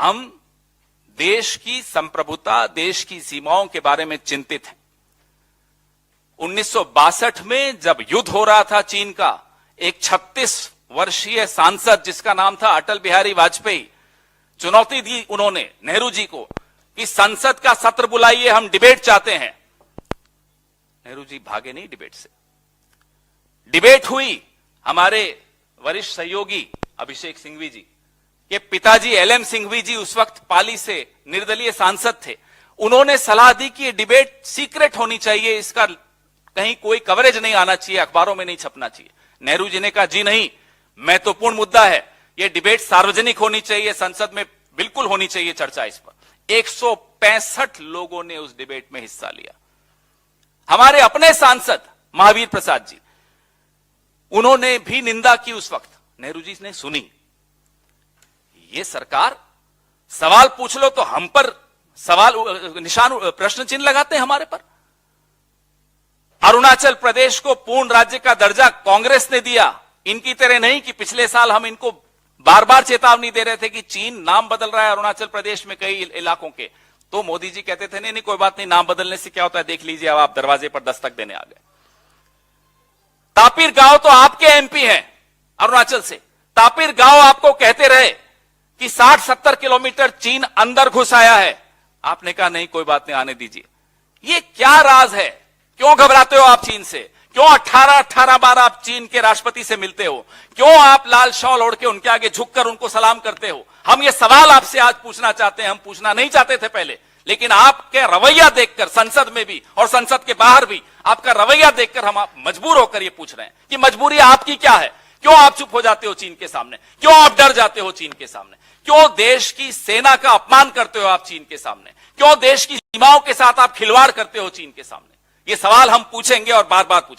हम देश की संप्रभुता, देश की सीमाओं के बारे में चिंतित हैं। 1962 में जब युद्ध हो रहा था चीन का, एक 36 वर्षीय सांसद जिसका नाम था अटल बिहारी वाजपेयी, चुनौती दी उन्होंने नेहरू जी को कि संसद का सत्र बुलाइए, हम डिबेट चाहते हैं। नेहरू जी भागे नहीं डिबेट से। डिबेट हुई। हमारे वरिष्ठ सहयोगी अभिषेक सिंघवी जी के पिताजी एलएम सिंघवी जी उस वक्त पाली से निर्दलीय सांसद थे। उन्होंने सलाह दी कि ये डिबेट सीक्रेट होनी चाहिए, इसका कहीं कोई कवरेज नहीं आना चाहिए, अखबारोरों में नहीं छपना चाहिए। नेहरू जी ने कहा जी नहीं, महत्वपूर्ण मुद्दा है, यह डिबेट सार्वजनिक होनी चाहिए, संसद में बिल्कुल होनी चाहिए चर्चा इस पर। 165 लोगों ने उस डिबेट में हिस्सा लिया। हमारे अपने सांसद महावीर प्रसाद जी, उन्होंने भी निंदा की उस वक्त। नेहरू जी ने सुनी। ये सरकार सवाल पूछ लो तो हम पर सवाल निशान प्रश्न चिन्ह लगाते हैं हमारे पर। अरुणाचल प्रदेश को पूर्ण राज्य का दर्जा कांग्रेस ने दिया। इनकी तरह नहीं कि पिछले साल हम इनको बार बार चेतावनी दे रहे थे कि चीन नाम बदल रहा है अरुणाचल प्रदेश में कई इलाकों के, तो मोदी जी कहते थे नहीं कोई बात नहीं, नाम बदलने से क्या होता है देख लीजिए, अब आप दरवाजे पर दस्तक देने आ गए। तापिर गांव तो आपके एमपी हैं अरुणाचल से। तापिर गांव आपको कहते रहे कि 60-70 किलोमीटर चीन अंदर घुस आया है, आपने कहा नहीं कोई बात नहीं, आने दीजिए। ये क्या राज है? क्यों घबराते हो आप चीन से? क्यों 18 बार आप चीन के राष्ट्रपति से मिलते हो? क्यों आप लाल शॉल ओढ़ के उनके आगे झुककर उनको सलाम करते हो? हम ये सवाल आपसे आज पूछना चाहते हैं। हम पूछना नहीं चाहते थे पहले, लेकिन आपके रवैया देखकर संसद में भी और संसद के बाहर भी आपका रवैया देखकर हम आप मजबूर होकर ये पूछ रहे हैं कि मजबूरी आपकी क्या है? क्यों आप चुप हो जाते हो चीन के सामने? क्यों आप डर जाते हो चीन के सामने? क्यों देश की सेना का अपमान करते हो आप चीन के सामने? क्यों देश की सीमाओं के साथ आप खिलवाड़ करते हो चीन के सामने? ये सवाल हम पूछेंगे और बार बार पूछेंगे।